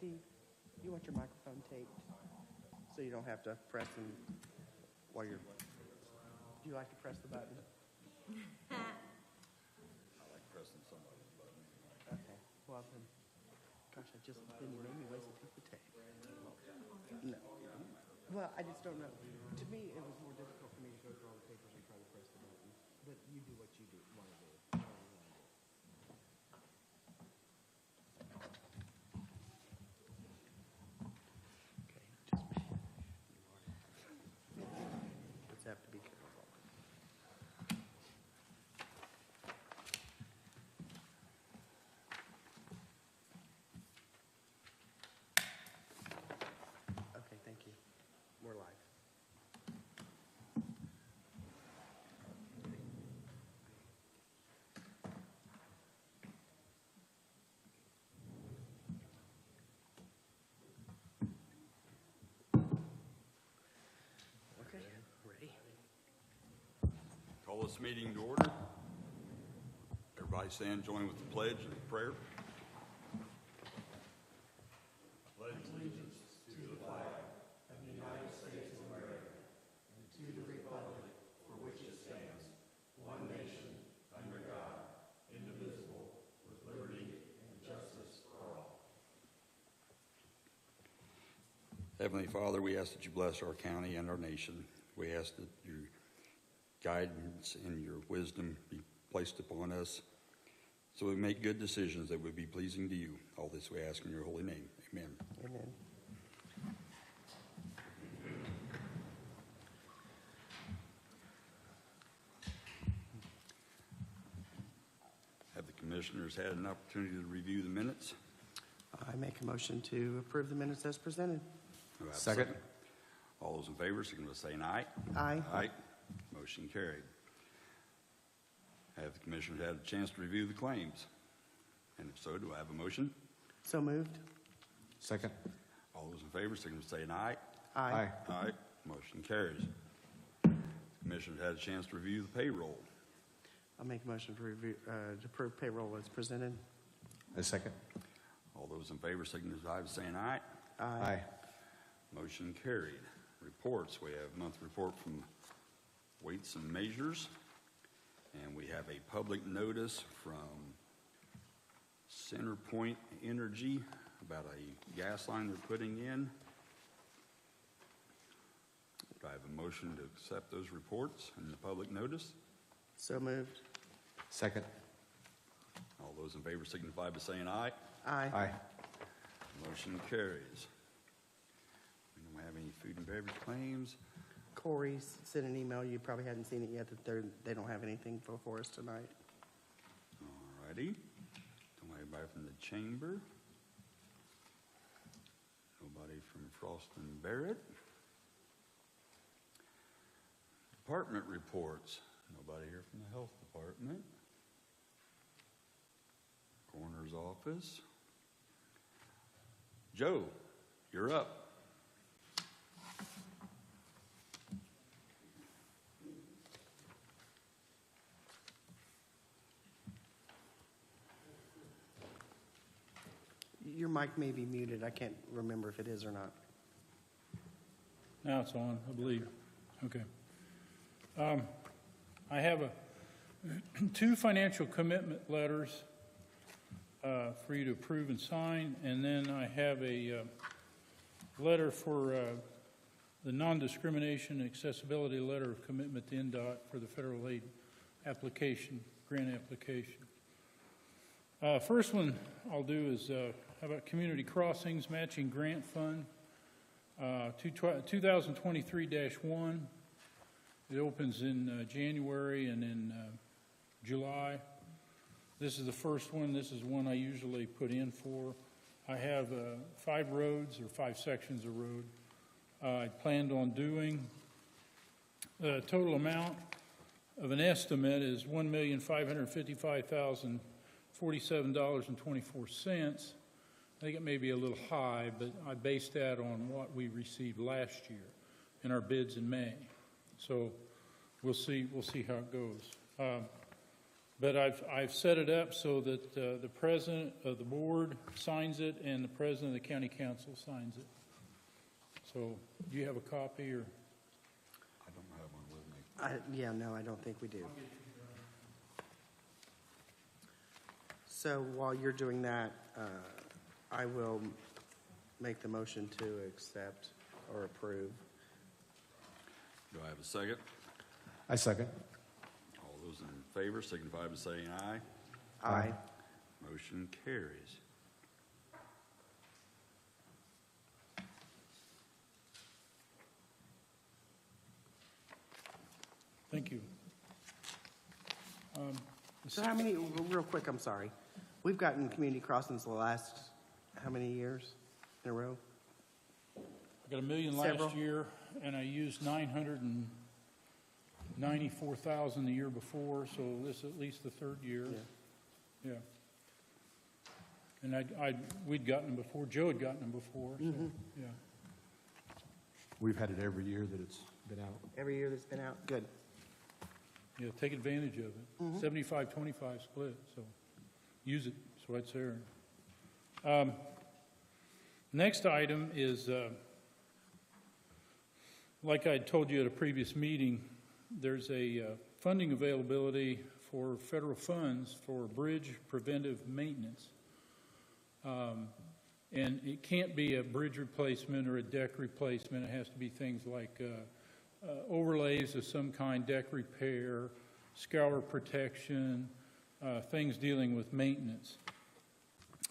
Steve, you want your microphone taped so you don't have to press and while you're. Do you like to press the button? I like pressing somebody's button. Okay. Well then, gosh, then you made me waste a piece of tape. No. Well, I just don't know. To me, it was more difficult for me to go through all the papers and try to press the button. But you do what you do want to do. Let's have to be careful. Okay, thank you. We're live. Okay, ready? Call this meeting to order. Everybody stand, join with the pledge and prayer. Heavenly Father, we ask that you bless our county and our nation. We ask that your guidance and your wisdom be placed upon us so we make good decisions that would be pleasing to you. All this we ask in your holy name. Amen. Amen. Have the commissioners had an opportunity to review the minutes? I make a motion to approve the minutes as presented. Do I have a Second. All those in favor, signify by saying aye. Aye. Aye. Motion carried. Have the commissioners had a chance to review the claims? And if so, do I have a motion? So moved. Second. All those in favor, signify by saying aye. Aye. Aye. Motion carries. Commissioners had a chance to review the payroll. I'll make a motion to review, to approve payroll as presented. A second. All those in favor, signify by saying aye. Aye. Motion carried. Reports. We have a monthly report from Weights and Measures. And we have a public notice from CenterPoint Energy about a gas line they're putting in. Do I have a motion to accept those reports and the public notice? So moved. Second. All those in favor signify by saying aye. Aye. Aye. Motion carries. We don't have any food and beverage claims. Corey sent an email. You probably hadn't seen it yet. That they don't have anything for us tonight. All righty. Don't have anybody from the chamber. Nobody from Frost and Barrett. Department reports. Nobody here from the health department. Coroner's office. Joe, you're up. Your mic may be muted. I can't remember if it is or not. Now it's on, I believe. Okay. I have two financial commitment letters for you to approve and sign, and then I have a letter for the non-discrimination accessibility letter of commitment to NDOT for the federal aid application, grant application. First one I'll do is how about Community Crossings Matching Grant Fund 2023-1. It opens in January and in July. This is the first one. This is one I usually put in for. I have 5 roads or 5 sections of road I planned on doing. The total amount of an estimate is $1,555,047.24. I think it may be a little high, but I based that on what we received last year in our bids in May. So we'll see how it goes. But I've set it up so that the president of the board signs it and the president of the county council signs it. So do you have a copy or? I don't have one with me. Yeah, no, I don't think we do. So while you're doing that, I will make the motion to accept or approve. Do I have a second? I second. All those in favor signify by saying aye. Aye. Motion carries. Thank you. So how many, real quick, I'm sorry. We've gotten community crossings the last, how many years in a row? I got $1 million Several. last year, and I used 994,000 the year before, so this is at least the third year. Yeah. Yeah. And we'd gotten them before, Joe had gotten them before, so, yeah. We've had it every year that it's been out. Every year that's been out? Good. Yeah, take advantage of it. 75-25 split, so use it, that's why it's there. Next item is, like I told you at a previous meeting, there's a funding availability for federal funds for bridge preventive maintenance. And it can't be a bridge replacement or a deck replacement. It has to be things like overlays of some kind, deck repair, scour protection, things dealing with maintenance.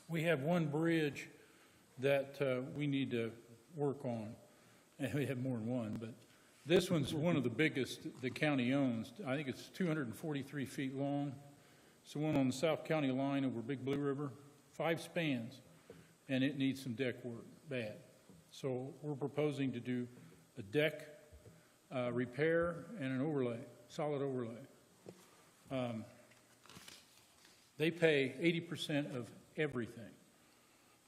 We have one bridge that we need to work on, and we have more than one, but this one's one of the biggest the county owns. I think it's 243 feet long. It's the one on the South County line over Big Blue River, 5 spans, and it needs some deck work bad. So we're proposing to do a deck repair and an overlay, solid overlay. They pay 80% of everything,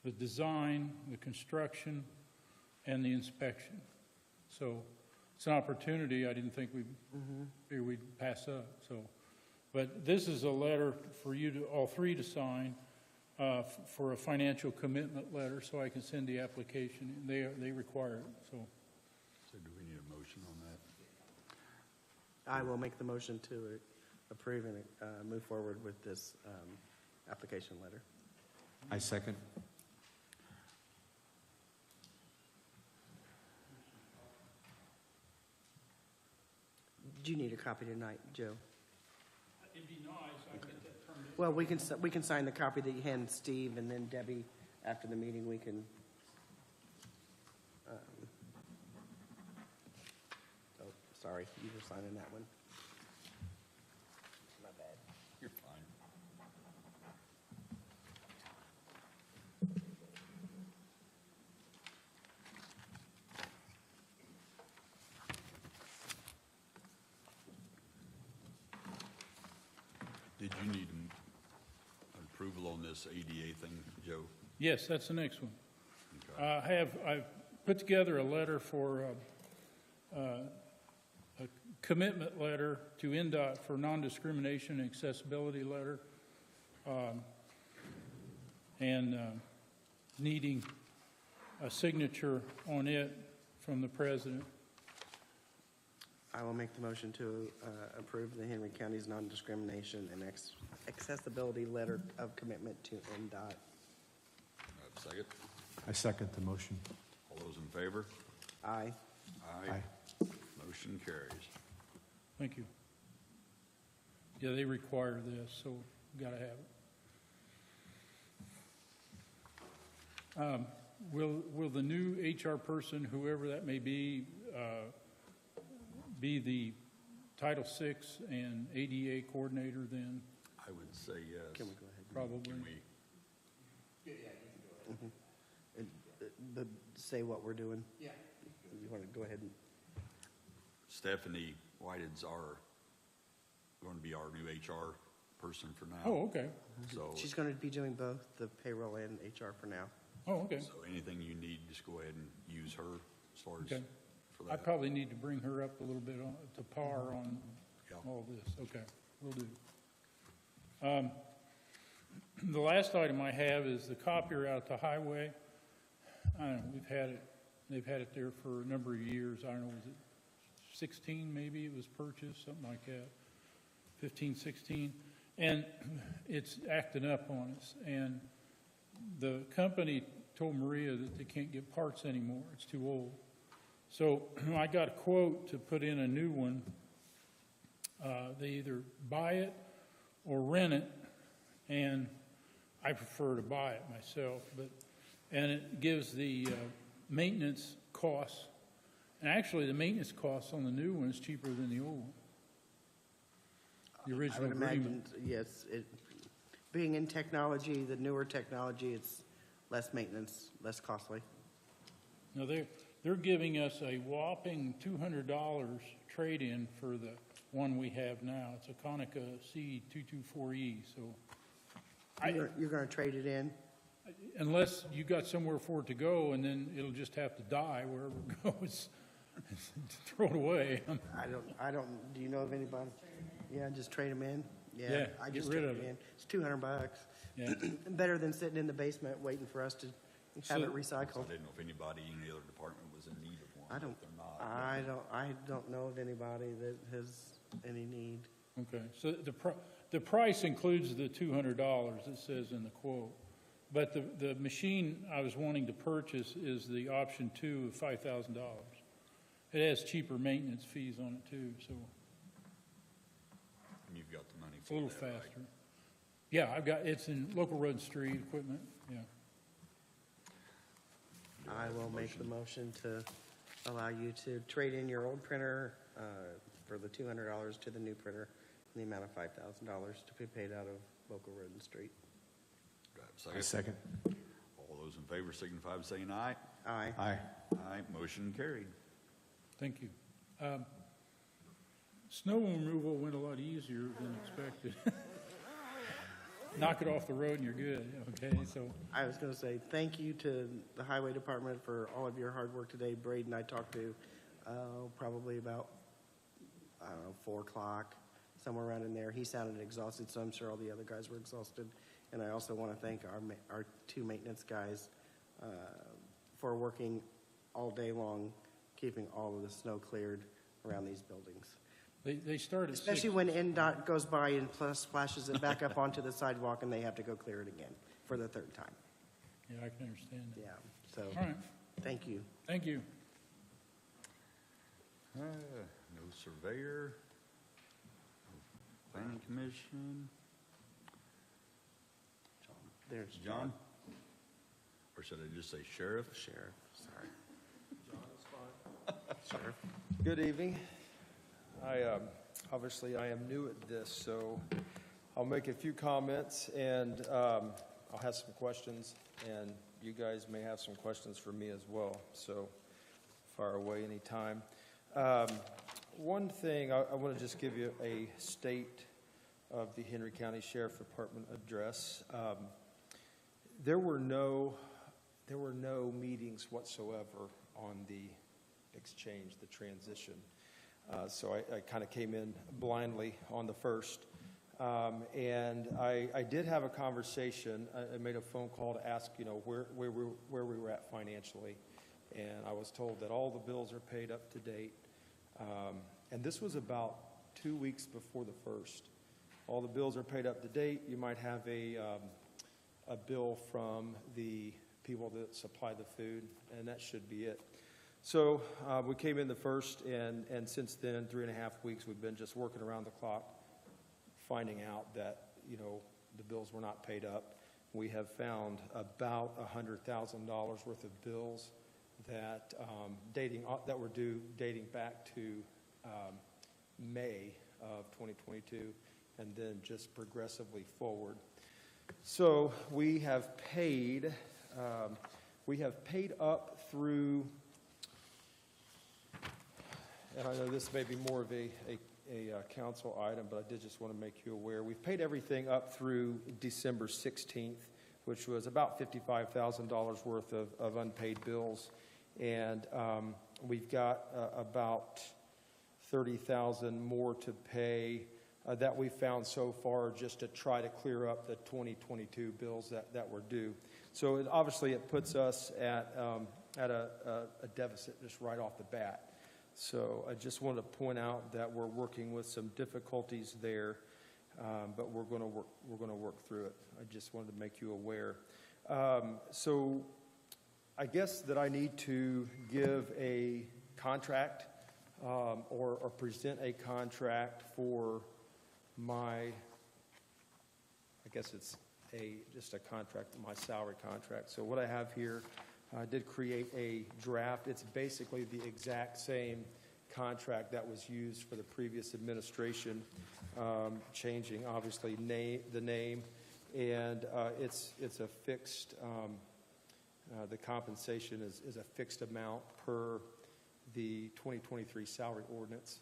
the design, the construction, and the inspection. So it's an opportunity I didn't think we'd pass up. So, but this is a letter for you to, all three to sign for a financial commitment letter so I can send the application. They require it, so. So do we need a motion on that? I will make the motion to approve and move forward with this application letter. I second. Do you need a copy tonight, Joe? It'd be nice, I can get that turned in. Well, we can sign the copy that you hand Steve, and then Debbie, after the meeting, we can. Oh, sorry, you were signing that one. My bad. You're fine. Did you need approval on this ADA thing, Joe? Yes, that's the next one. Okay. I've put together a letter for a commitment letter to NDOT for non-discrimination and accessibility letter, and needing a signature on it from the president. I will make the motion to approve the Henry County's non-discrimination and accessibility letter of commitment to NDOT. Second. I second the motion. All those in favor? Aye. Aye. Motion carries. Thank you. Yeah, they require this, so we've got to have it. Will the new HR person, whoever that may be the Title VI and ADA coordinator then? I would say yes. Can we go ahead? Probably. Can we? But say what we're doing? Yeah. You want to go ahead and, Stephanie Whitehead's going to be our new HR person for now. Oh, okay. So, she's going to be doing both the payroll and HR for now. Oh, okay. so anything you need, just go ahead and use her as far as Okay. for I that. probably need to bring her up a little bit to par on Yeah. all this. Okay, will do. The last item I have is the copier out at the highway. I don't know, they've had it there for a number of years. I don't know, was it 16 maybe it was purchased, something like that, 15, 16. And it's acting up on us. And the company told Maria that they can't get parts anymore. It's too old. So I got a quote to put in a new one. They either buy it or rent it, and I prefer to buy it myself. And it gives the maintenance costs. And actually, the maintenance costs on the new one is cheaper than the old one. The I original would imagine, agreement. yes, being in technology, the newer technology, it's less maintenance, less costly. Now, they're giving us a whopping $200 trade-in for the one we have now. It's a Konica C224E, so You're going to trade it in? unless you got somewhere for it to go, and then it'll just have to die wherever it goes. Throw it away. I don't, do you know of anybody? Yeah, just trade them in? Yeah, I get just rid trade of it it. in. It's $200. Yeah. Better than sitting in the basement waiting for us to have So- it recycled. I didn't know if anybody in the other department was in need of one. I don't, If they're not, I don't know of anybody that has any need. Okay, so the price includes the $200 it says in the quote. But the machine I was wanting to purchase is the option 2 of $5,000. It has cheaper maintenance fees on it too, so and you've got the money it's a for little that, right? faster. Yeah, it's in local road and street equipment, yeah. I will make the motion to allow you to trade in your old printer for the $200 to the new printer in the amount of $5,000 to be paid out of local road and street. Do I have a I second? second. All those in favor signify by saying aye. Aye. Aye. Aye, motion carried. Thank you. Snow removal went a lot easier than expected. Knock it off the road and you're good, okay? So, I was going to say thank you to the highway department for all of your hard work today. Braden, I talked to probably about, I don't know, 4 o'clock, somewhere around in there. He sounded exhausted, so I'm sure all the other guys were exhausted. And I also want to thank our 2 maintenance guys for working all day long, keeping all of the snow cleared around these buildings. they start at 6. Especially when NDOT goes by and splashes it back up onto the sidewalk and they have to go clear it again for the 3rd time. Yeah, I can understand that. Yeah, so, All right, thank you. thank you. No surveyor. No Planning commission. There's John? Or should I just say sheriff? Sheriff, sorry. Sheriff. Good evening. Obviously, I am new at this, so I'll make a few comments, and I'll have some questions, and you guys may have some questions for me as well, so fire away anytime. One thing, I want to just give you a state of the Henry County Sheriff Department address. There were no meetings whatsoever on the exchange, the transition. So I kind of came in blindly on the first. And I did have a conversation. I made a phone call to ask, where we were at financially. And I was told that all the bills are paid up to date. And this was about 2 weeks before the first. All the bills are paid up to date. You might have a bill from the people that supply the food, and that should be it. So we came in the first, and since then, 3.5 weeks, we've been just working around the clock, finding out that, the bills were not paid up. We have found about $100,000 worth of bills that were due dating back to May of 2022, and then just progressively forward. So we have paid up through, and I know this may be more of a council item, but I did just want to make you aware. We've paid everything up through December 16th, which was about $55,000 worth of unpaid bills. And we've got about $30,000 more to pay that we found so far just to try to clear up the 2022 bills that were due. So obviously it puts us at a deficit just right off the bat. So I just wanted to point out that we're working with some difficulties there, but we're going to work through it. I just wanted to make you aware. So I guess that I need to give a contract or present a contract for my, I guess it's just a contract, my salary contract. So what I have here, I did create a draft. It's basically the exact same contract that was used for the previous administration, changing obviously the name, and it's a fixed, the compensation is a fixed amount per the 2023 salary ordinance.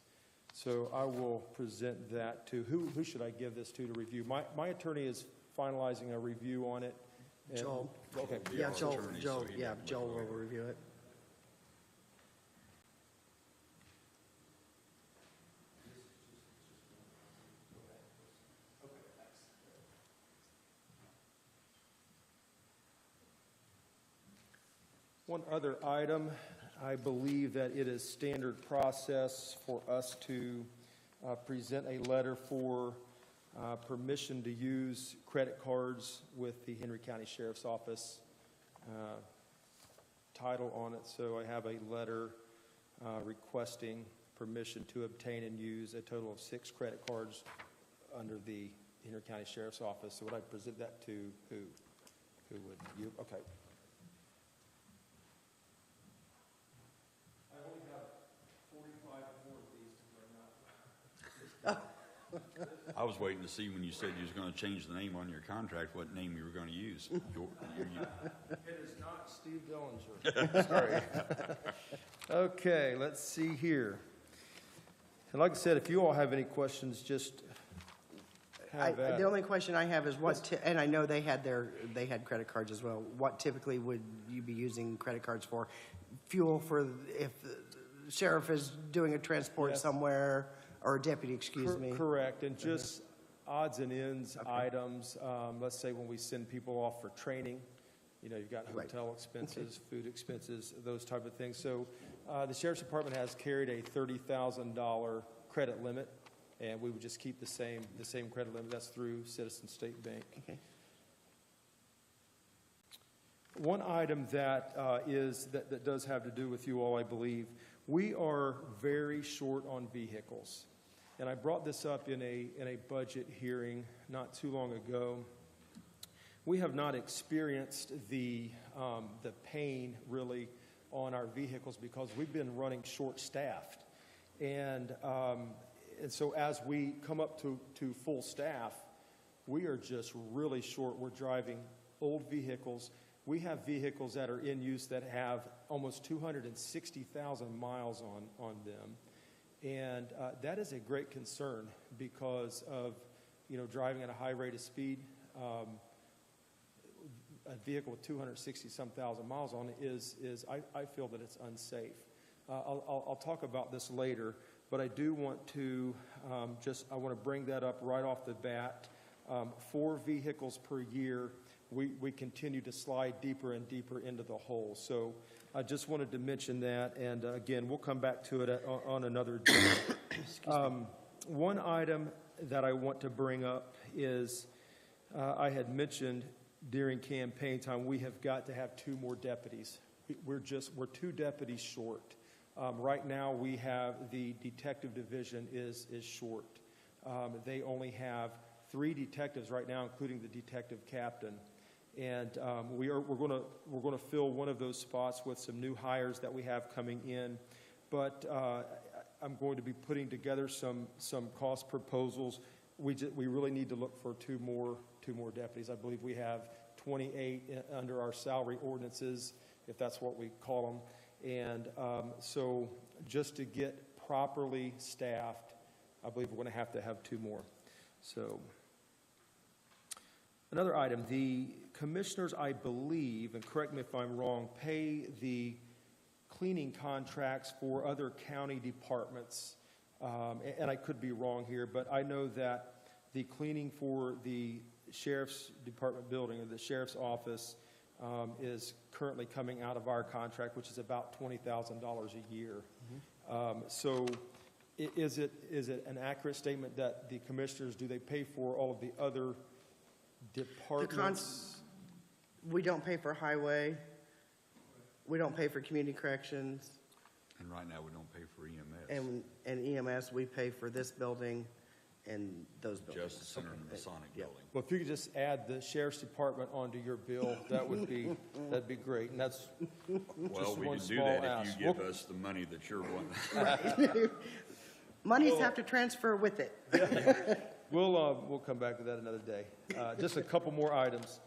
So I will present that to, who should I give this to review? My attorney is finalizing a review on it. and- Joel. Okay. Yeah, Joel, attorney, Joel, so he yeah, knows what Joel to will do. review it. One other item, I believe that it is standard process for us to present a letter for permission to use credit cards with the Henry County Sheriff's Office title on it. So I have a letter requesting permission to obtain and use a total of 6 credit cards under the Henry County Sheriff's Office. So would I present that to who? Who would you? Okay. I was waiting to see when you said you was going to change the name on your contract, what name you were going to use. It is not Steve Dillinger. Sorry. Okay, let's see here. And like I said, if you all have any questions, just have at The it. only question I have is and I know they had credit cards as well. What typically would you be using credit cards for? Fuel for if the sheriff is doing a transport Yes. somewhere, or a deputy, excuse me. Correct, and just odds and ends items. Let's say when we send people off for training, you know, you've got Right. hotel expenses, food expenses, those type of things. So the Sheriff's Department has carried a $30,000 credit limit, and we would just keep the same credit limit. That's through Citizen State Bank. Okay. One item that that does have to do with you all, I believe, we are very short on vehicles. And I brought this up in a budget hearing not too long ago. We have not experienced the pain really on our vehicles because we've been running short-staffed. And so as we come up to full staff, we are just really short. We're driving old vehicles. We have vehicles that are in use that have almost 260,000 miles on them. And that is a great concern because of, you know, driving at a high rate of speed. A vehicle with 260-some thousand miles on it I feel that it's unsafe. I'll talk about this later, but I do want to I want to bring that up right off the bat. 4 vehicles per year, we continue to slide deeper and deeper into the hole. So I just wanted to mention that, and again, we'll come back to it on another day. One item that I want to bring up is I had mentioned during campaign time we have got to have 2 more deputies. We're 2 deputies short. Right now we have the detective division is short. They only have 3 detectives right now, including the detective captain. And we're going to fill one of those spots with some new hires that we have coming in. But I'm going to be putting together some cost proposals. We really need to look for 2 more deputies. I believe we have 28 under our salary ordinances, if that's what we call them. And so just to get properly staffed, I believe we're going to have 2 more. So another item, the commissioners, I believe, and correct me if I'm wrong, pay the cleaning contracts for other county departments and I could be wrong here, but I know that the cleaning for the sheriff's department building or the sheriff's office is currently coming out of our contract, which is about $20,000 a year. So is it an accurate statement that the commissioners, do they pay for all of the other departments? We don't pay for highway. We don't pay for community corrections. And right now, we don't pay for EMS. And EMS, we pay for this building and those buildings. Justice Center and the Masonic Yeah. Building. Well, if you could just add the sheriff's department onto your bill, that'd be great. And that's Well, just we one can do small that ask. if you give us the money that you're wanting. Monies have to transfer with it. We'll come back to that another day. Just a couple more items.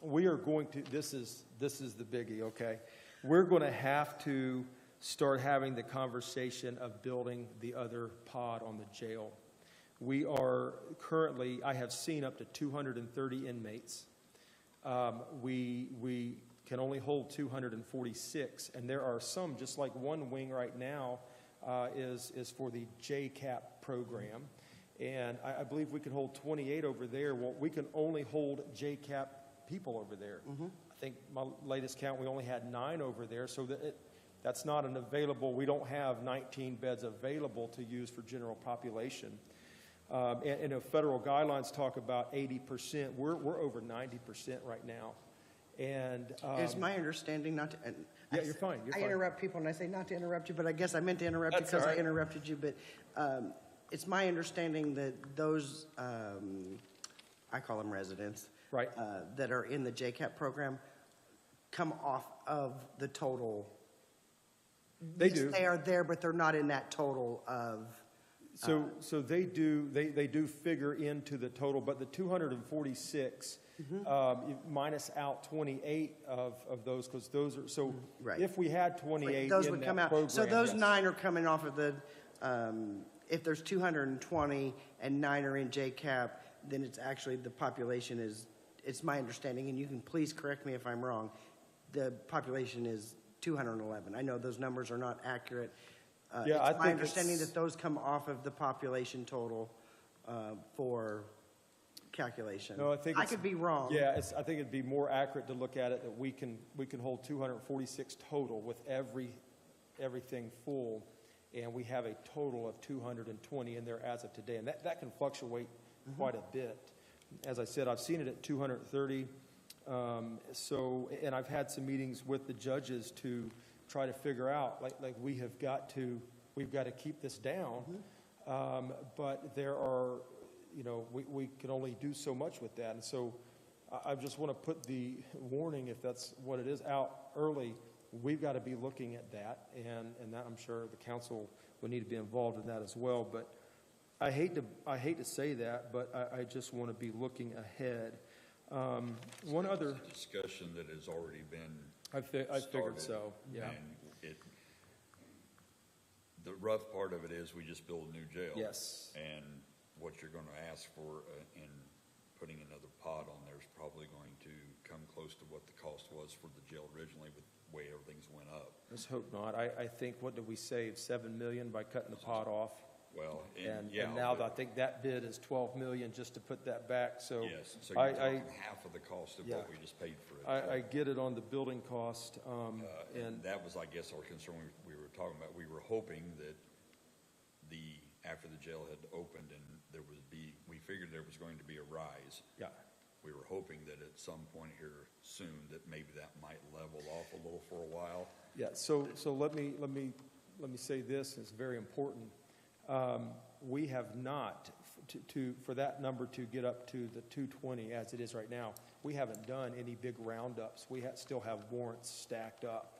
We are going to, this is the biggie, okay? We're going to have to start having the conversation of building the other pod on the jail. We are currently, I have seen up to 230 inmates. We can only hold 246, and there are some, just like one wing right now is for the JCAP program. And I believe we can hold 28 over there. Well, we can only hold JCAP people over there. I think my latest count, we only had 9 over there, so that's not an available, we don't have 19 beds available to use for general population. And federal guidelines talk about 80%. We're over 90% right now. And It's my understanding not to, and Yeah, you're fine, you're I fine. interrupt people and I say not to interrupt you, but I guess I meant to interrupt That's because all I right. interrupted you. But it's my understanding that those, I call them residents. Right. That are in the JCAP program come off of the total. They Yes, do. They are there, but they're not in that total of. So they do figure into the total, but the 246 minus out 28 of those, because those are, so Right. if we had 28 Those in would that come out. program, So those yes. 9 are coming off of the, if there's 220 and 9 are in JCAP, then it's actually, the population is, it's my understanding, and you can please correct me if I'm wrong, the population is 211. I know those numbers are not accurate. Yeah, I It's my think understanding it's- that those come off of the population total for calculation. No, I think I it's- could be wrong. Yeah, I think it'd be more accurate to look at it that we can hold 246 total with everything full, and we have a total of 220 in there as of today, and that can fluctuate quite a bit. As I said, I've seen it at 230. And I've had some meetings with the judges to try to figure out, like we've got to keep this down. But there are, we can only do so much with that. And so I just want to put the warning, if that's what it is, out early. We've got to be looking at that, and that I'm sure the council would need to be involved in that as well. But I hate to say that, but I just want to be looking ahead. One other, Discussion that has already been I figured started, so, yeah. And the rough part of it is we just built a new jail. Yes. And what you're going to ask for in putting another pod on there is probably going to come close to what the cost was for the jail originally with the way everything's went up. Let's hope not. I think, what did we save, $7 million by cutting the pot off? Well, And yeah. now but- I think that bid is $12 million just to put that back, so. Yes, so you're I, talking half of the cost of yeah. what we just paid for it. I get it on the building cost, And that was, I guess, our concern we were talking about. We were hoping that after the jail had opened and we figured there was going to be a rise. yeah. We were hoping that at some point here soon that maybe that might level off a little for a while. Yeah, so let me say this, it's very important. We have not, for that number to get up to the 220 as it is right now, we haven't done any big roundups. We still have warrants stacked up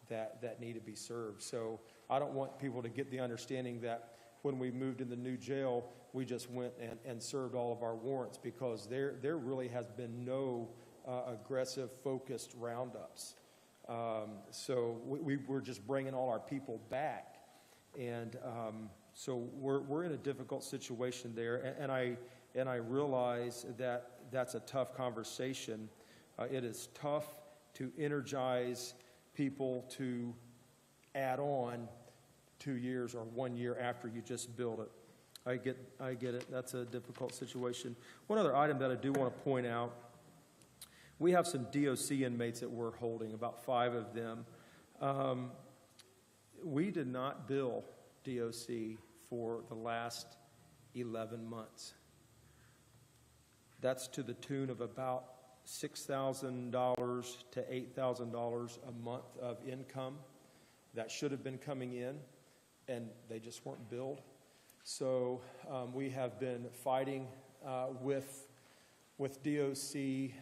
that need to be served. So I don't want people to get the understanding that when we moved in the new jail, we just went and served all of our warrants, because there really has been no aggressive, focused roundups. So we're just bringing all our people back. And so we're in a difficult situation there. And I realize that that's a tough conversation. It is tough to energize people to add on 2 years or 1 year after you just build it. I get it. That's a difficult situation. One other item that I do want to point out, we have some DOC inmates that we're holding, about 5 of them. We did not bill DOC for the last 11 months. That's to the tune of about $6,000 to $8,000 a month of income that should have been coming in, and they just weren't billed. So we have been fighting with DOC.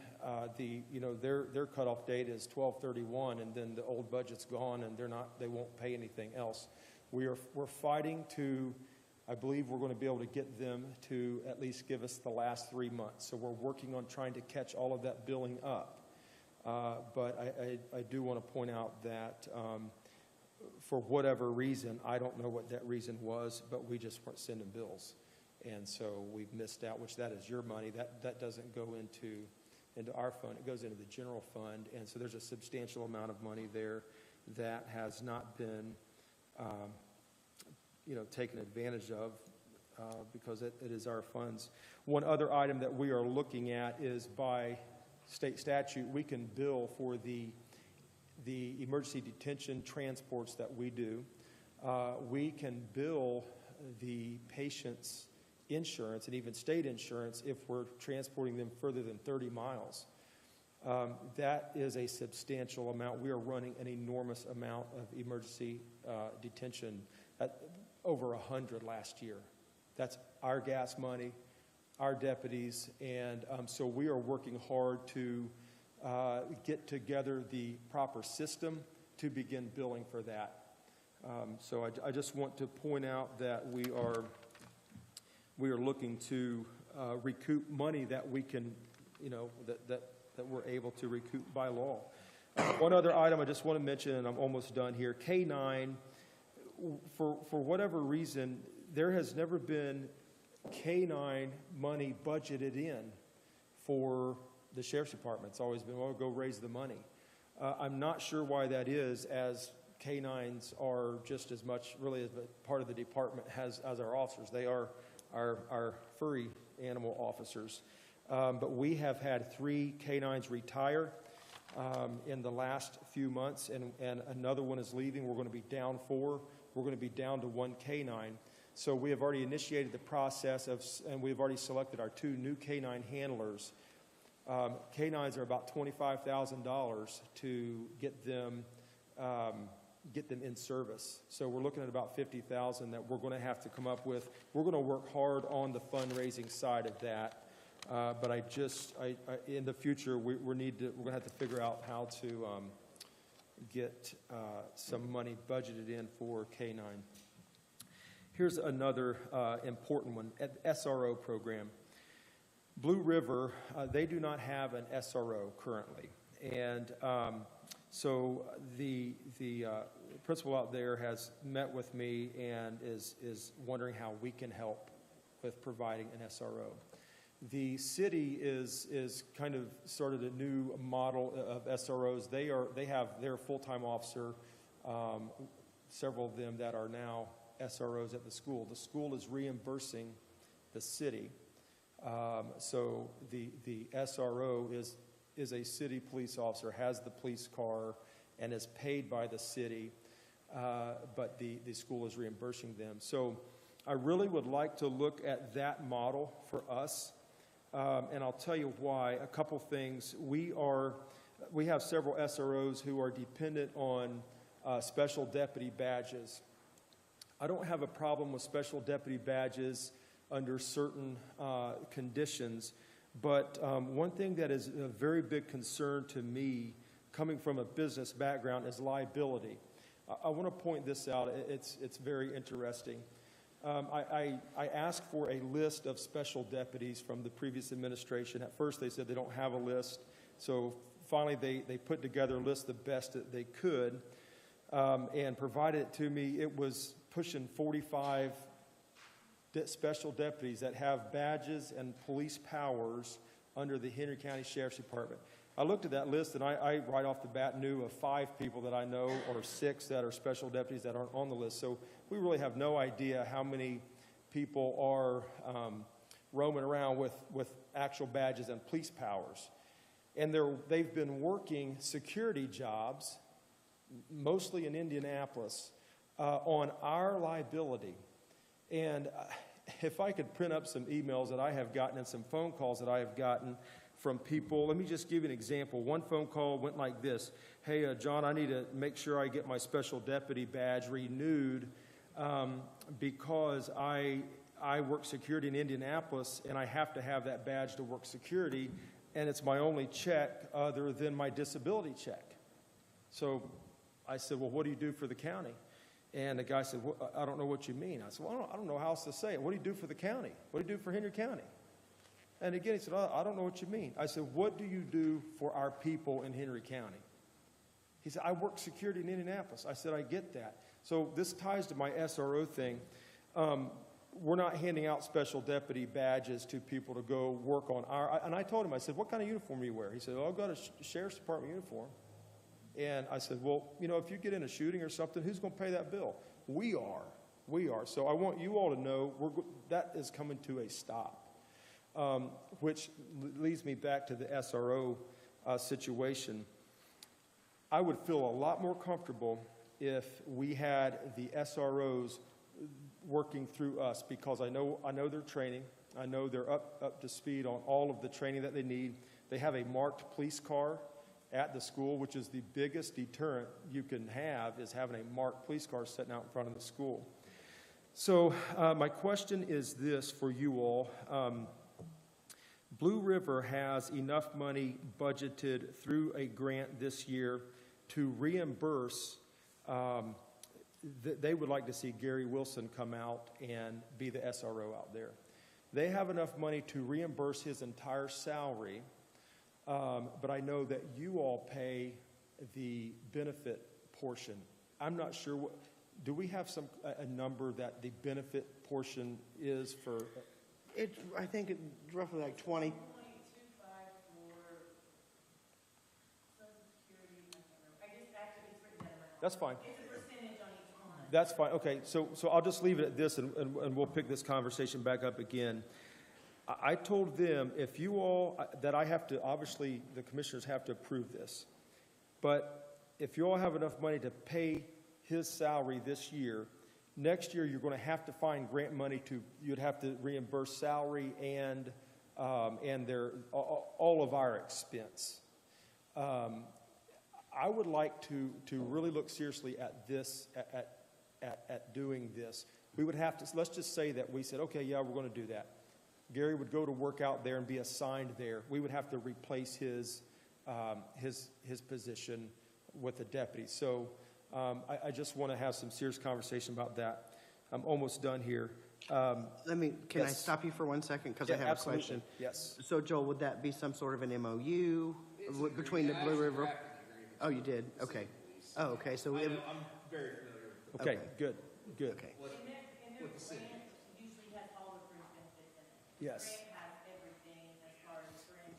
Their cutoff date is 12/31, and then the old budget's gone, and they won't pay anything else. We're fighting to, I believe we're going to be able to get them to at least give us the last 3 months. So we're working on trying to catch all of that billing up. But I do want to point out that for whatever reason, I don't know what that reason was, but we just weren't sending bills. And so we've missed out, which that is your money. That doesn't go into our fund. It goes into the general fund. And so there's a substantial amount of money there that has not been taken advantage of because it is our funds. One other item that we are looking at is by state statute, we can bill for the emergency detention transports that we do. We can bill the patient's insurance and even state insurance if we're transporting them further than 30 miles. That is a substantial amount. We are running an enormous amount of emergency detention, at over 100 last year. That's our gas money, our deputies, and so we are working hard to get together the proper system to begin billing for that. So I just want to point out that we are looking to recoup money that we can, that we're able to recoup by law. One other item I just want to mention, and I'm almost done here. K-9, for whatever reason, there has never been K-9 money budgeted in for the Sheriff's Department. It's always been, well, go raise the money. I'm not sure why that is, as K-9s are just as much really as a part of the department as our officers. They are our furry animal officers. But we have had 3 K-9s retire in the last few months, and another one is leaving. We're going to be down 4. We're going to be down to 1 K-9. So we have already initiated the process and we've already selected our 2 new K-9 handlers. K-9s are about $25,000 to get them in service. So we're looking at about $50,000 that we're going to have to come up with. We're going to work hard on the fundraising side of that. But in the future, we're going to have to figure out how to get some money budgeted in for K-9. Here's another important one, SRO program. Blue River, they do not have an SRO currently. And so the principal out there has met with me and is wondering how we can help with providing an SRO. The city is kind of started a new model of SROs. They have their full-time officer, several of them that are now SROs at the school. The school is reimbursing the city. So the SRO is a city police officer, has the police car, and is paid by the city, but the school is reimbursing them. So I really would like to look at that model for us, and I'll tell you why. A couple things. We have several SROs who are dependent on special deputy badges. I don't have a problem with special deputy badges under certain conditions, but one thing that is a very big concern to me, coming from a business background, is liability. I want to point this out. It's very interesting. I asked for a list of special deputies from the previous administration. At first they said they don't have a list, so finally they put together a list the best that they could and provided it to me. It was pushing 45 special deputies that have badges and police powers under the Henry County Sheriff's Department. I looked at that list, and I right off the bat knew of 5 people that I know, or 6 that are special deputies that aren't on the list. So we really have no idea how many people are roaming around with actual badges and police powers. And they've been working security jobs, mostly in Indianapolis, on our liability. And if I could print up some emails that I have gotten and some phone calls that I have gotten from people, let me just give you an example. One phone call went like this: hey, John, I need to make sure I get my special deputy badge renewed because I work security in Indianapolis, and I have to have that badge to work security, and it's my only check other than my disability check. So I said, well, what do you do for the county? And the guy said, well, I don't know what you mean. I said, well, I don't know how else to say it. What do you do for the county? What do you do for Henry County? And again, he said, I don't know what you mean. I said, what do you do for our people in Henry County? He said, I work security in Indianapolis. I said, I get that. So this ties to my SRO thing. We're not handing out special deputy badges to people to go work on our, and I told him, I said, what kind of uniform do you wear? He said, I've got a sheriff's department uniform. And I said, well, you know, if you get in a shooting or something, who's going to pay that bill? We are. So I want you all to know that is coming to a stop, which leads me back to the SRO situation. I would feel a lot more comfortable if we had the SROs working through us, because I know their training. I know they're up to speed on all of the training that they need. They have a marked police car at the school, which is the biggest deterrent you can have, is having a marked police car sitting out in front of the school. So my question is this for you all. Blue River has enough money budgeted through a grant this year to reimburse. They would like to see Gary Wilson come out and be the SRO out there. They have enough money to reimburse his entire salary. But I know that you all pay the benefit portion. I'm not sure do we have a number that the benefit portion is for? I think it's roughly like 20. 1.25 for Social Security. Actually, it's written down in my That's fine. It's a percentage on each one. That's fine. Okay, so I'll just leave it at this, and we'll pick this conversation back up again. I told them, if you all, that I have to, obviously the commissioners have to approve this, but if you all have enough money to pay his salary this year, next year you're going to have to find grant money you'd have to reimburse salary and all of our expense. I would like to really look seriously at this, at doing this. We would have to, let's just say that we said, okay, yeah, we're going to do that. Gary would go to work out there and be assigned there. We would have to replace his position with a deputy. So I just want to have some serious conversation about that. I'm almost done here. Can I Yes. stop you for 1 second? Because Yeah, I have absolutely. a question. Yes. So, Joel, would that be some sort of an MOU between the Blue River? Oh, you did? Okay. Oh, okay. So, I'm very familiar with Okay, Okay. good. okay. And their grant usually has all the fringe benefits in it. Yes. Grant has everything as far as fringe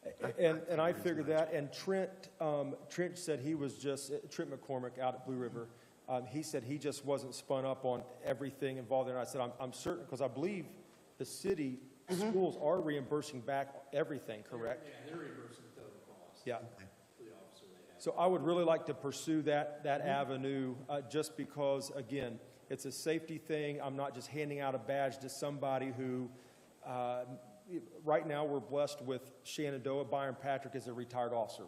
and everything. And I figured that, and Trent said he was just, Trent McCormick out at Blue River, he said he just wasn't spun up on everything involved there. And I said, I'm certain, because I believe the city schools are reimbursing back everything, correct? Yeah, they're reimbursing the total cost. Yeah. For the officer they have. So I would really like to pursue that avenue, just because, again, it's a safety thing. I'm not just handing out a badge to somebody who, right now we're blessed with Shenandoah. Byron Patrick is a retired officer.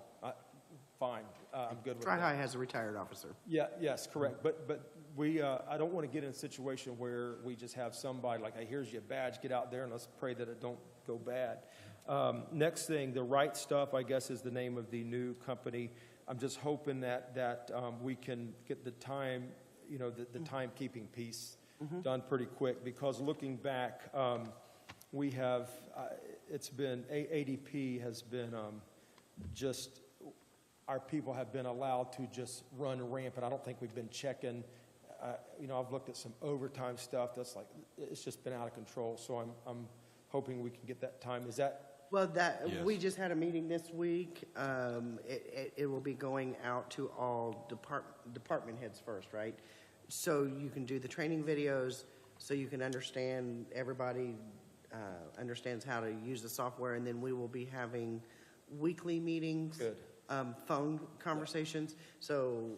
Fine, I'm good with Tri that. High has a retired officer. Yeah, yes, correct. But we, I don't want to get in a situation where we just have somebody like, hey, here's your badge, get out there and let's pray that it don't go bad. Next thing, The Right Stuff, I guess, is the name of the new company. I'm just hoping that we can get the time, the timekeeping piece done pretty quick, because looking back, we have, it's been, ADP has been just, our people have been allowed to just run rampant. I don't think we've been checking. I've looked at some overtime stuff that's like, it's just been out of control. So I'm hoping we can get that time. Is that Well, Yes. we just had a meeting this week. It will be going out to all department heads first, right? So you can do the training videos, so you can understand, everybody understands how to use the software, and then we will be having weekly meetings. Good. Phone conversations. So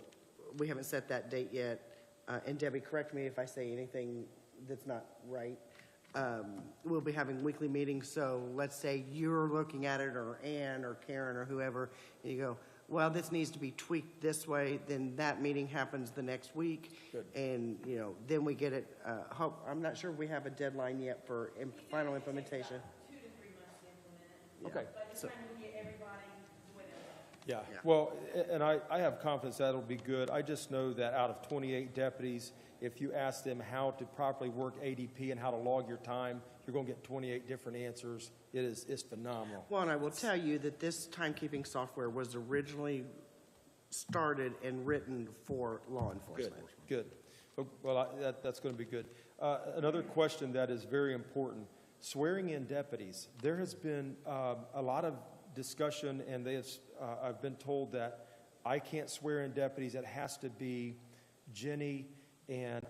we haven't set that date yet. And Debbie, correct me if I say anything that's not right. We'll be having weekly meetings, so let's say you're looking at it, or Ann, or Karen, or whoever, and you go, well, this needs to be tweaked this way, then that meeting happens the next week. Good. And, then we get it, I'm not sure we have a deadline yet for final implementation. 2 to 3 months to implement it. Okay. By the So- time we get everybody the way they want. Yeah, Yeah. well, and I have confidence that'll be good. I just know that out of 28 deputies, if you ask them how to properly work ADP and how to log your time, you're going to get 28 different answers. It's phenomenal. Well, and I will tell you that this timekeeping software was originally started and written for law Good, enforcement. good. Well, that's going to be good. Another question that is very important, swearing in deputies. There has been a lot of discussion, and I've been told that I can't swear in deputies. It has to be Jenny, and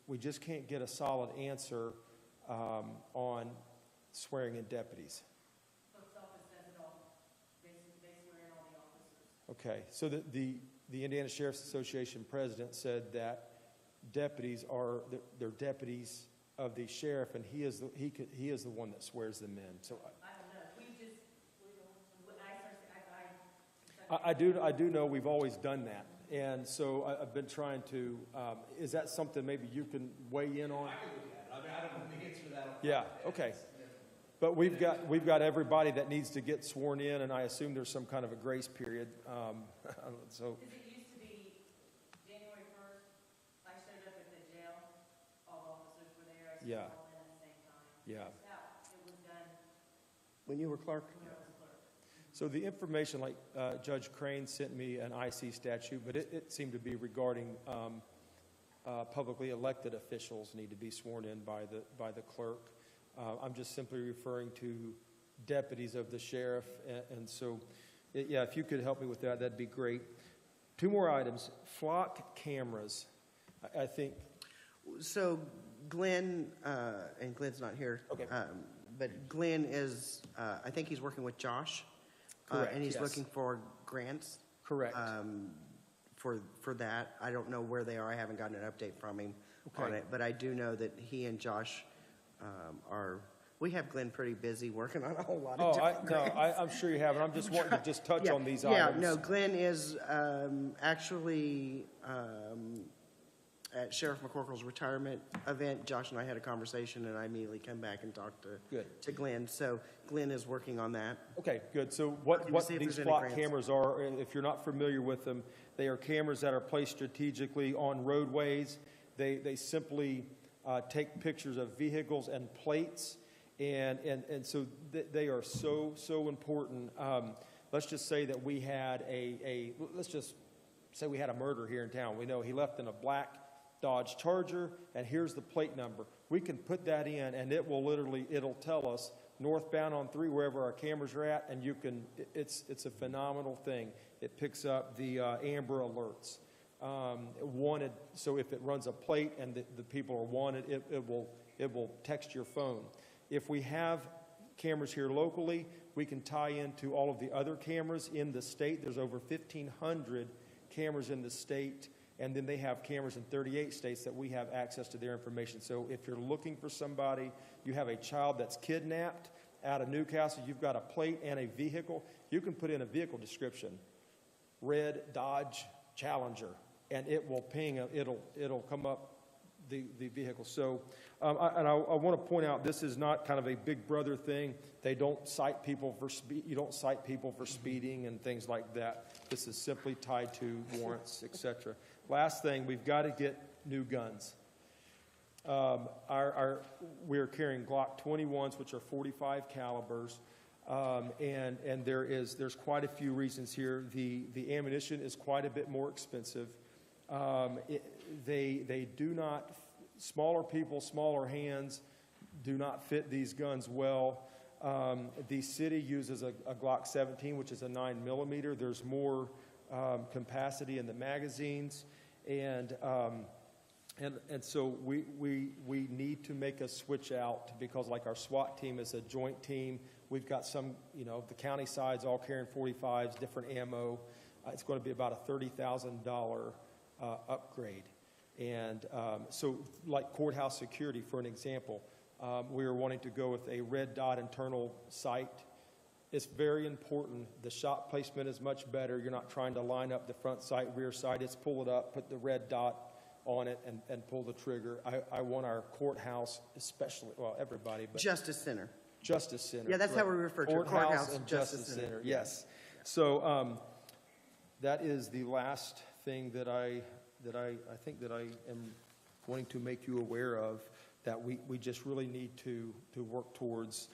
we just can't get a solid answer on swearing in deputies. Clerk's office does it all. They swear in all the officers. Okay, so the Indiana Sheriff's Association president said that deputies they're deputies of the sheriff, and he is the one that swears them in. So I don't know. I do know we've always done that, and so I've been trying to. Is that something maybe you can weigh in on? I mean, I don't know the answer to that. Yeah. Okay. But we've got everybody that needs to get sworn in, and I assume there's some kind of a grace period. So. Because it used to be January 1st, I showed up at the jail, all officers were there, I saw Yeah. all in at the same time. Yeah. That's how it was done When you were clerk? when I was clerk. So the information, like Judge Crane sent me an IC statute, but it seemed to be regarding publicly elected officials need to be sworn in by the clerk. I'm just simply referring to deputies of the sheriff, and so, yeah, if you could help me with that, that'd be great. 2 more items. Flock cameras. I think, So Glenn, and Glenn's not here. Okay. But Glenn is, I think he's working with Josh. Correct, And he's yes. looking for grants. correct. For that. I don't know where they are. I haven't gotten an update from him on Okay. it. But I do know that he and Josh we have Glenn pretty busy working on a whole lot of different grants. I'm sure you have, and I'm just wanting to just touch Yeah, on these yeah, items. no, Glenn is actually at Sheriff McCorkle's retirement event. Josh and I had a conversation, and I immediately come back and talked Good. to Glenn. So Glenn is working on that. Okay, good. So Working to what see if these there's any flock grants. cameras are, and if you're not familiar with them, they are cameras that are placed strategically on roadways. They simply take pictures of vehicles and plates, and so they are so important. Let's just say that we had let's just say we had a murder here in town. We know he left in a black Dodge Charger, and here's the plate number. We can put that in, and it'll tell us northbound on 3, wherever our cameras are at, and it's a phenomenal thing. It picks up the Amber Alerts. Wanted, so if it runs a plate and the people are wanted, it will text your phone. If we have cameras here locally, we can tie into all of the other cameras in the state. There's over 1,500 cameras in the state, and then they have cameras in 38 states that we have access to their information. So if you're looking for somebody, you have a child that's kidnapped out of Newcastle, you've got a plate and a vehicle, you can put in a vehicle description, red Dodge Challenger, and it will ping, it'll come up the vehicle. So, I want to point out, this is not kind of a big brother thing. They don't cite people for you don't cite people for speeding and things like that. This is simply tied to warrants, etc. Last thing, we've got to get new guns. We're carrying Glock 21s, which are 45 calibers, and there's quite a few reasons here. The ammunition is quite a bit more expensive. They do not, smaller people, smaller hands do not fit these guns well. The city uses a Glock 17, which is a 9mm. There's more capacity in the magazines, and so we need to make a switch out, because like our SWAT team is a joint team. We've got some, the county side's all carrying 45s, different ammo. It's going to be about a $30,000 upgrade. And so like courthouse security, for an example, we are wanting to go with a red dot internal sight. It's very important. The shot placement is much better. You're not trying to line up the front sight, rear sight. It's pull it up, put the red dot on it, and pull the trigger. I want our courthouse, especially, well, everybody, but Justice Center. Justice Center. Yeah, that's how we refer to it. Courthouse and Justice Center, yes. So that is the last thing that I think that I am wanting to make you aware of, that we just really need to work towards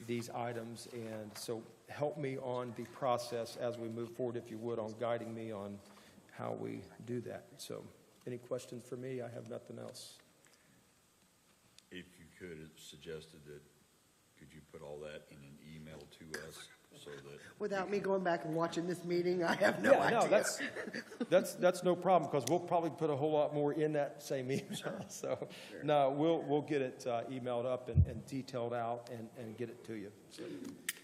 these items. And so help me on the process as we move forward, if you would, on guiding me on how we do that. So any questions for me? I have nothing else. If you could, it suggested that, could you put all that in an email to us so that? Without me going back and watching this meeting, I have no idea. No, that's no problem, because we'll probably put a whole lot more in that same email. So, no, we'll get it emailed up and detailed out and get it to you. So,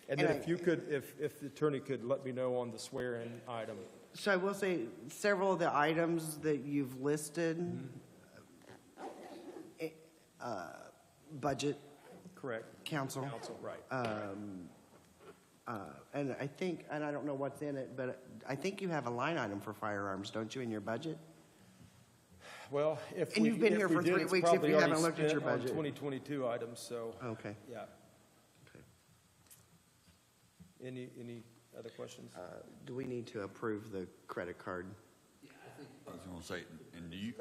and then if you could, if the attorney could let me know on the swear-in item. So I will say, several of the items that you've listed, budget, Correct. council, Right. and I think, and I don't know what's in it, but I think you have a line item for firearms, don't you, in your budget? Well, if And we, you've been if here we for did, 3 it's weeks if probably you already haven't looked at your spent on budget. 2022 items, so, Okay. yeah. Any other questions? Do we need to approve the credit card? I was going to say, and do you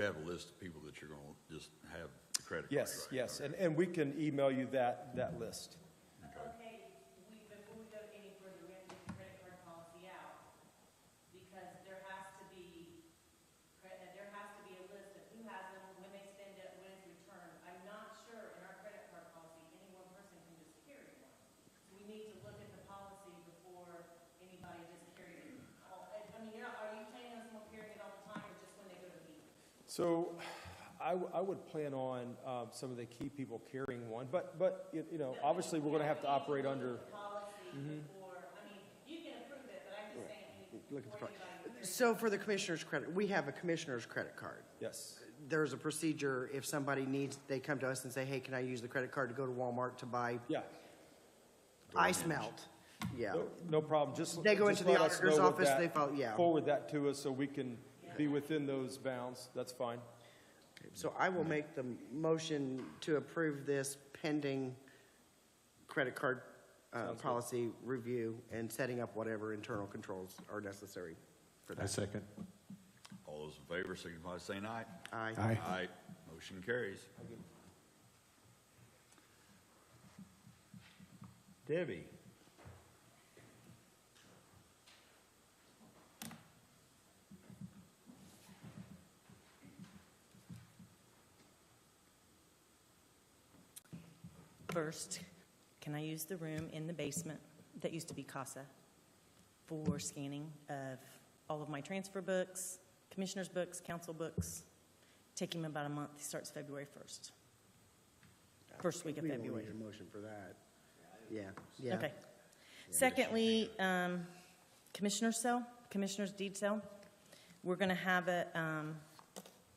have a list of people that you're going to just have the credit card? Yes, right? yes, and we can email you that list. Okay, before we go any further, we have to get the credit card policy out, because there has to be a list of who has them, when they spend it, when it's returned. I'm not sure in our credit card policy, any one person can just carry one. So we need to look at the policy before anybody just carries it. I mean, are you planning on someone carrying it all the time, or just when they go to meetings? So I would plan on some of the key people carrying one, but obviously, we're going to have to operate under. Policy before, I mean, you can approve it, but I'm just saying, Look at the before pro- anybody. So for the commissioner's credit, we have a commissioner's credit card. Yes. There's a procedure, if somebody needs, they come to us and say, hey, can I use the credit card to go to Walmart to buy Yeah. ice melt? Yeah. No problem. Just They go just into the let us auditor's know what office, that- they follow, yeah. Forward that to us so we can be within those bounds. That's fine. So I will make the motion to approve this pending credit card Sounds good. policy review and setting up whatever internal controls are necessary for I that. second. All those in favor, signify by saying aye. Aye. Aye. Aye. Motion carries. Debbie. First, can I use the room in the basement that used to be CASA for scanning of all of my transfer books, commissioner's books, council books? Take him about a month. He starts February 1st. First week of We don't February. need a motion for that. Yeah, yeah. Okay. Secondly, commissioner's cell, commissioner's deed cell. We're going to have it,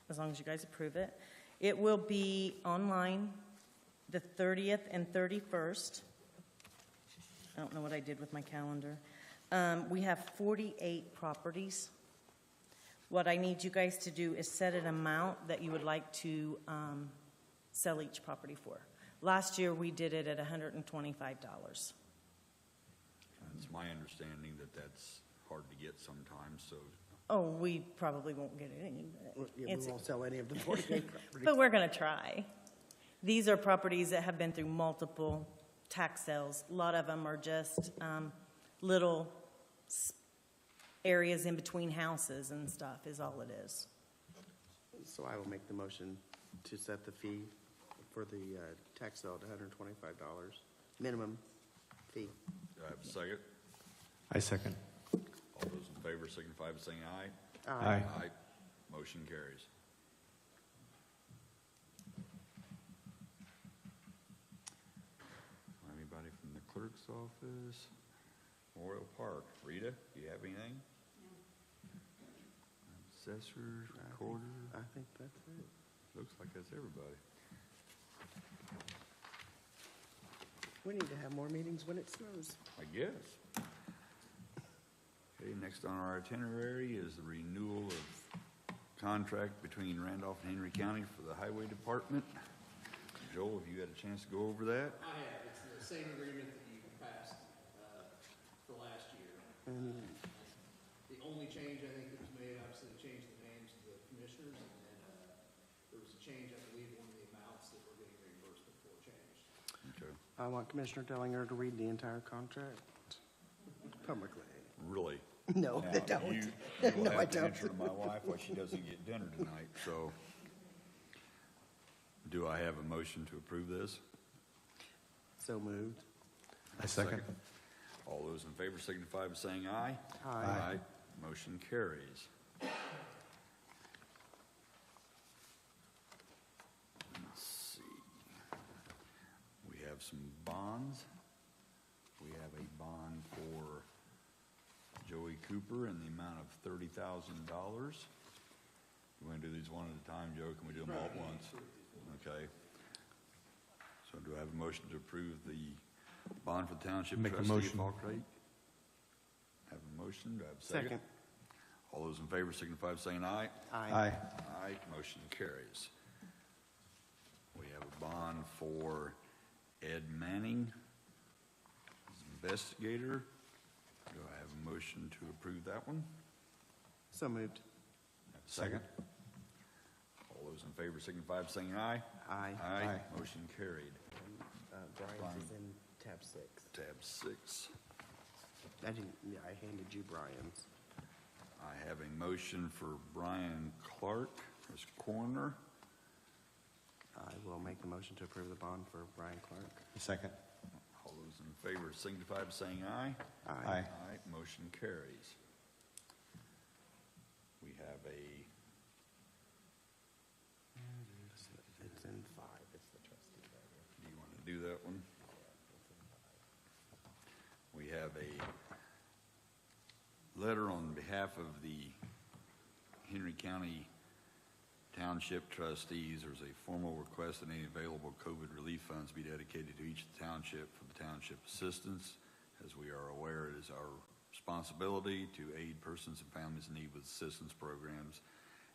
as long as you guys approve it. It will be online the 30th and 31st. I don't know what I did with my calendar. We have 48 properties. What I need you guys to do is set an amount that you would like to sell each property for. Last year, we did it at $125. It's my understanding that that's hard to get sometimes, so Oh, we probably won't get it any, but Yeah, we it's, won't sell any of the 48 properties. but we're going to try. These are properties that have been through multiple tax sales. A lot of them are just little areas in between houses and stuff is all it is. So I will make the motion to set the fee for the tax sale at $125, minimum fee. Do I have a second? I second. All those in favor signify by saying aye. Aye. Aye. Motion carries. Anybody from the clerk's office? Memorial Park. Rita, do you have anything? Assessors, recorder? I think that's it. Looks like that's everybody. We need to have more meetings when it snows. I guess. Okay, next on our itinerary is the renewal of contract between Randolph and Henry County for the Highway Department. Joel, have you had a chance to go over that? I have, it's the same agreement that you passed, for last year. The only change I think that was made, obviously, they changed the names of the commissioners, and then, there was a change, I believe, in the amounts that were getting reimbursed before changed. Okay. I want Commissioner Dellinger to read the entire contract publicly. Really? No, I Now, don't. you will No, I have to don't. answer to my wife why she doesn't get dinner tonight, so. Do I have a motion to approve this? So moved. I second. All those in favor signify by saying aye. Aye. Motion carries. Let's see. We have some bonds. We have a bond for Joey Cooper in the amount of $30,000. You want to do these one at a time, Joe? Can we do them all at once? Okay. So do I have a motion to approve the bond for the township Make a trustee of motion. Fall Creek? Have a motion. Do I have a second? Second. All those in favor signify by saying aye. Aye. Aye, motion carries. We have a bond for Ed Manning, investigator. Do I have a motion to approve that one? So moved. Have a second? All those in favor signify by saying aye. Aye. Aye, motion carried. Brian's is in tab 6. Tab 6. I handed you Brian's. I have a motion for Brian Clark as coroner. I will make the motion to approve the bond for Brian Clark. Second. All those in favor signify by saying aye. Aye. Aye, motion carries. We have a, It's in 5. It's the trustee. do you want to do that one? We have a letter on behalf of the Henry County Township trustees. There's a formal request that any available COVID relief funds be dedicated to each township for the township assistance. As we are aware, it is our responsibility to aid persons and families in need with assistance programs,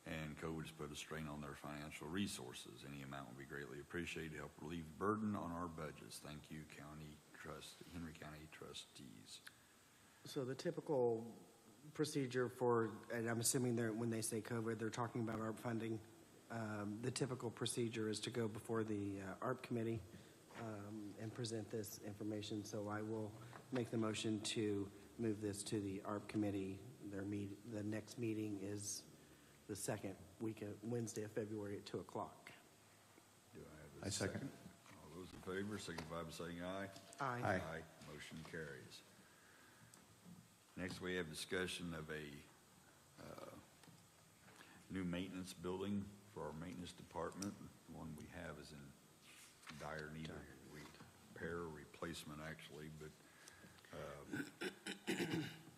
and COVID has put a strain on their financial resources. Any amount would be greatly appreciated to help relieve the burden on our budgets. Thank you, Henry County trustees. So the typical procedure for, and I'm assuming when they say COVID, they're talking about ARP funding. The typical procedure is to go before the ARP committee and present this information. So I will make the motion to move this to the ARP committee. The next meeting is the second week of Wednesday of February at 2 o'clock. Do I have a I second. All those in favor signify by saying aye. Aye. Aye. Motion carries. Next, we have discussion of a new maintenance building for our maintenance department. The one we have is in dire need of repair or replacement, actually, but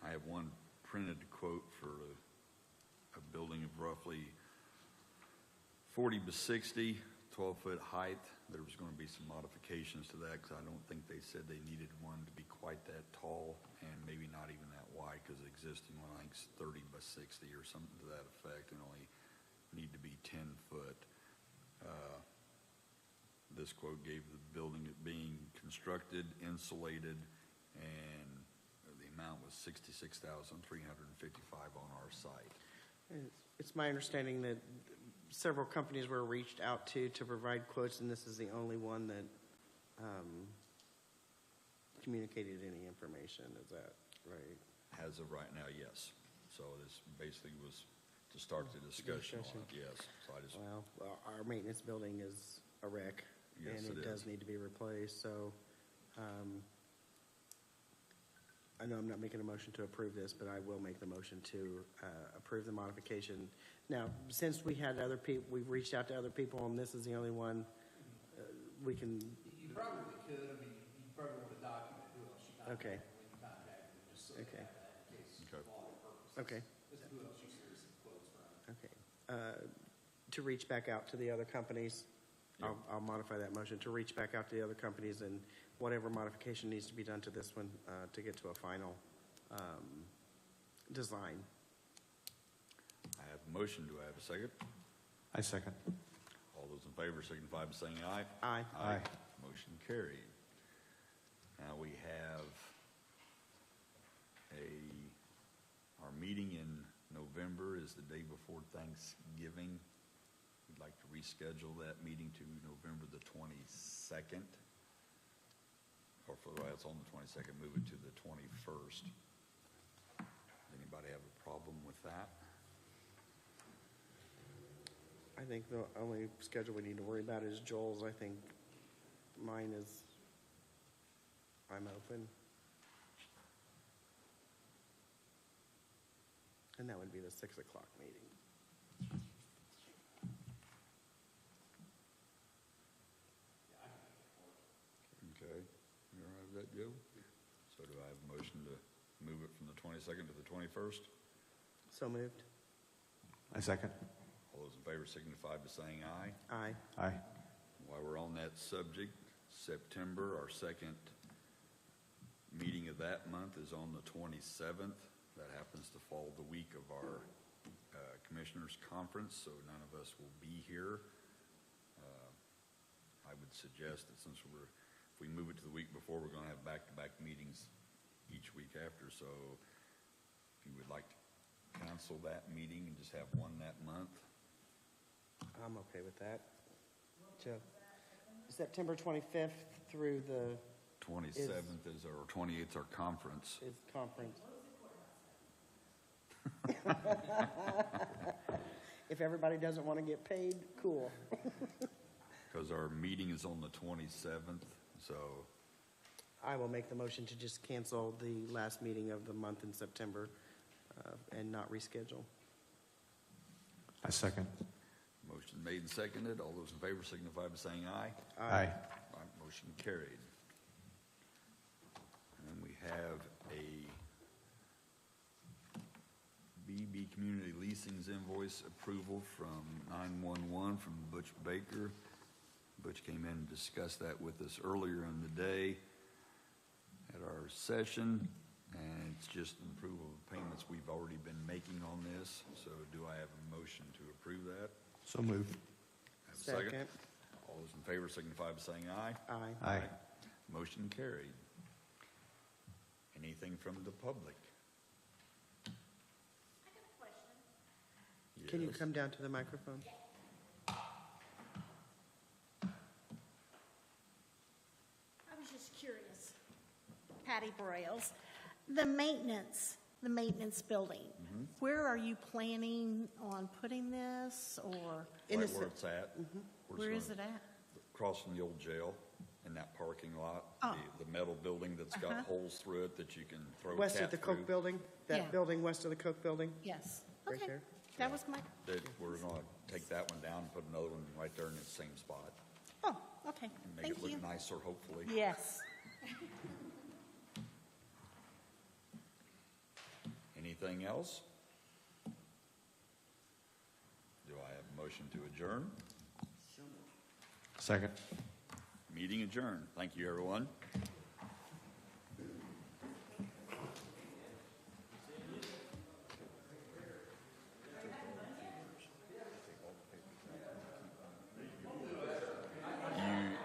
I have one printed quote for a building of roughly 40 by 60, 12-foot height. There was going to be some modifications to that because I don't think they said they needed one to be quite that tall and maybe not even that wide, because the existing one, I think, is 30 by 60 or something to that effect, and only need to be 10 foot. This quote gave the building it being constructed, insulated, and the amount was $66,355 on our site. It's my understanding that several companies were reached out to provide quotes, and this is the only one that communicated any information. Is that right? As of right now, yes. So this basically was to start the discussion on it, yes. So I just, Well, our maintenance building is a wreck. Yes, And it it does is. need to be replaced, so, I know I'm not making a motion to approve this, but I will make the motion to, approve the modification. Now, since we had other people, we've reached out to other people, and this is the only one, we can, You probably could, I mean, you probably want to document who else you contacted, Okay. when you contacted them, just so you Okay. have that in case Okay. of audit purposes. Okay. As to who else you seriously quotes from. okay. To reach back out to the other companies, I'll modify that motion, to reach back out to the other companies and whatever modification needs to be done to this one, to get to a final, design. I have a motion. Do I have a second? I second. All those in favor signify by saying aye. Aye. Aye. Motion carried. Now we have our meeting in November is the day before Thanksgiving. We'd like to reschedule that meeting to November the 22nd. Or it's on the 22nd, move it to the 21st. Anybody have a problem with that? I think the only schedule we need to worry about is Joel's. I think mine is, I'm open. And that would be the 6 o'clock meeting. Okay, you all right with that, Joe? So do I have a motion to move it from the 22nd to the 21st? So moved. I second. All those in favor signify by saying aye. Aye. Aye. While we're on that subject, September, our second meeting of that month is on the 27th. That happens to fall the week of our commissioners' conference, so none of us will be here. I would suggest that since if we move it to the week before, we're going to have back-to-back meetings each week after. So if you would like to cancel that meeting and just have one that month, I'm okay with that. Joe? September 25th through the 27th is our 28th our conference. is conference. If everybody doesn't want to get paid, cool. Because our meeting is on the 27th, so I will make the motion to just cancel the last meeting of the month in September and not reschedule. I second. motion made and seconded. All those in favor signify by saying aye. Aye. Aye, motion carried. And then we have a BB Community Leasing's invoice approval from 911 from Butch Baker. Butch came in and discussed that with us earlier in the day at our session, and it's just an approval of payments we've already been making on this. So do I have a motion to approve that? So moved. Have a second? All those in favor signify by saying aye. Aye. Aye. Motion carried. Anything from the public? Can you Yes. come down to the microphone? I was just curious. Patty Broyles, the maintenance building, where are you planning on putting this, or In Right a where se- it's at. where is it at? Across from the old jail, in that parking lot. Oh. The metal building that's got holes through it that you can throw a West cat of the through. Coke building? Yeah. That building west of the Coke building? Yes. Right Okay. there. That was my, That we're gonna take that one down and put another one right there in the same spot. oh, okay, And make thank it look you. nicer, hopefully. Yes. Anything else? Do I have a motion to adjourn? Second. Meeting adjourned. Thank you, everyone.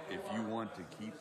If you want to keep